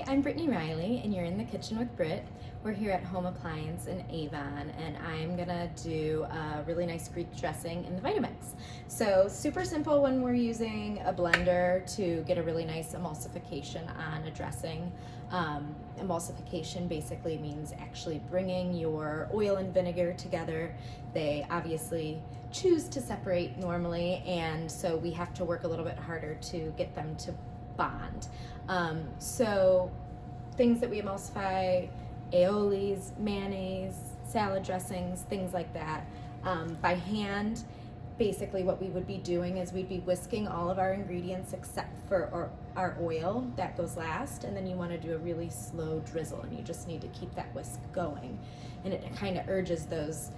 I'm Brittany Riley, and you're in the kitchen with Britt. We're here at Home Appliance in Avon, and I'm gonna do a really nice Greek dressing in the Vitamix. So super simple when we're using a blender to get a really nice emulsification on a dressing. Emulsification basically means actually bringing your oil and vinegar together. They obviously choose to separate normally, and so we have to work a little bit harder to get them to bond. So things that we emulsify: aiolis, mayonnaise, salad dressings, things like that. By hand, basically what we would be doing is we'd be whisking all of our ingredients except for our oil. That goes last, and then you want to do a really slow drizzle, and you just need to keep that whisk going, and it kind of urges those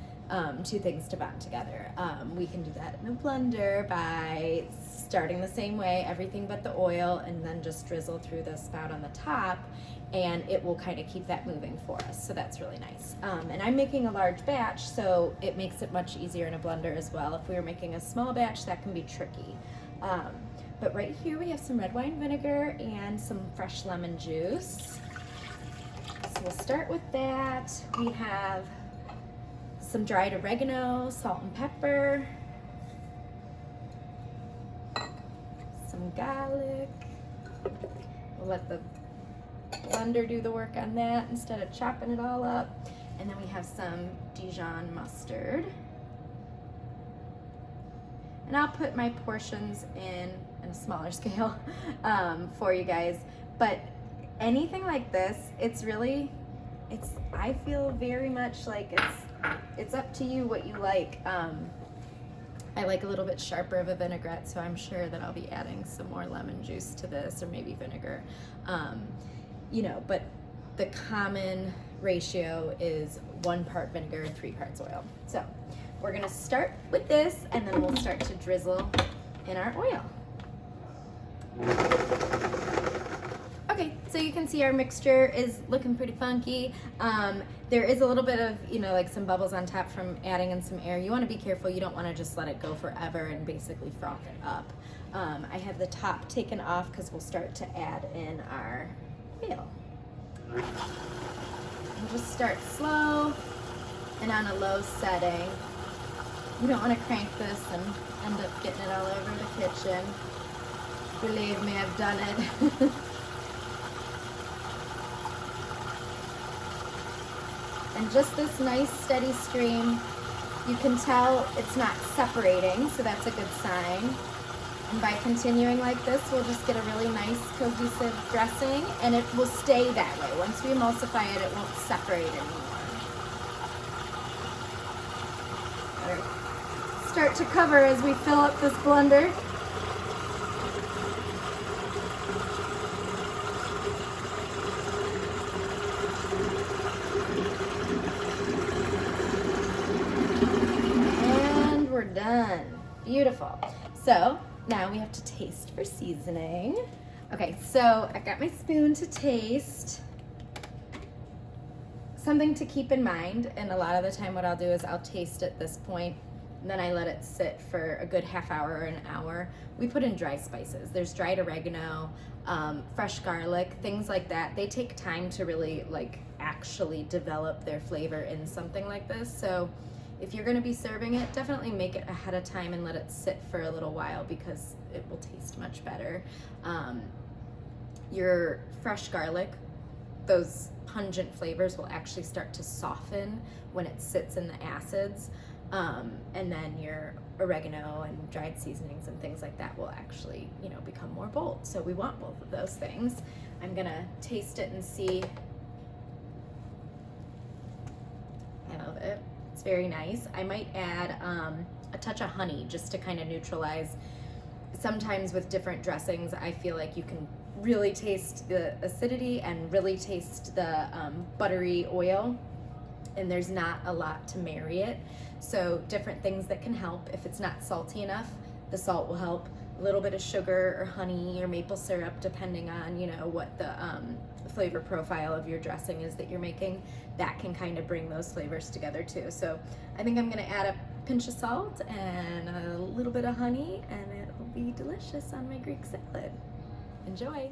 two things to bond together. We can do that in a blender by starting the same way, everything but the oil, and then just drizzle through the spout on the top, and it will kind of keep that moving for us. So that's really nice. And I'm making a large batch, so it makes it much easier in a blender as well. If we were making a small batch, that can be tricky. But right here we have some red wine vinegar and some fresh lemon juice. So we'll start with that. We have some dried oregano, salt and pepper, some garlic. We'll let the blender do the work on that instead of chopping it all up. And then we have some Dijon mustard. And I'll put my portions in a smaller scale for you guys. But anything like this, I feel very much like it's up to you what you like. I like a little bit sharper of a vinaigrette, so I'm sure that I'll be adding some more lemon juice to this, or maybe vinegar. But the common ratio is 1 part vinegar, 3 parts oil. So we're gonna start with this, and then we'll start to drizzle in our oil. Okay, so you can see our mixture is looking pretty funky. There is a little bit of, like some bubbles on top from adding in some air. You want to be careful. You don't want to just let it go forever and basically froth it up. I have the top taken off because we'll start to add in our oil. We'll just start slow and on a low setting. You don't want to crank this and end up getting it all over the kitchen. Believe me, I've done it. And just this nice steady stream. You can tell it's not separating, so that's a good sign. And by continuing like this, we'll just get a really nice cohesive dressing, and it will stay that way. Once we emulsify it, it won't separate anymore. All right. Start to cover as we fill up this blender. We're done. Beautiful. So now we have to taste for seasoning. Okay, so I got my spoon to taste. Something to keep in mind, and a lot of the time what I'll do is I'll taste at this point, and then I let it sit for a good half hour or an hour. We put in dry spices. There's dried oregano, fresh garlic, things like that. They take time to really actually develop their flavor in something like this. So if you're going to be serving it, definitely make it ahead of time and let it sit for a little while, because it will taste much better. Your fresh garlic, those pungent flavors will actually start to soften when it sits in the acids. And then your oregano and dried seasonings and things like that will actually, become more bold. So we want both of those things. I'm going to taste it and see. I love it. It's very nice. I might add a touch of honey just to kind of neutralize. Sometimes with different dressings, I feel like you can really taste the acidity and really taste the buttery oil, and there's not a lot to marry it. So different things that can help. If it's not salty enough, the salt will help. A little bit of sugar or honey or maple syrup, depending on what the flavor profile of your dressing is that you're making. That can kind of bring those flavors together too. So I think I'm going to add a pinch of salt and a little bit of honey, and it will be delicious on my Greek salad. Enjoy.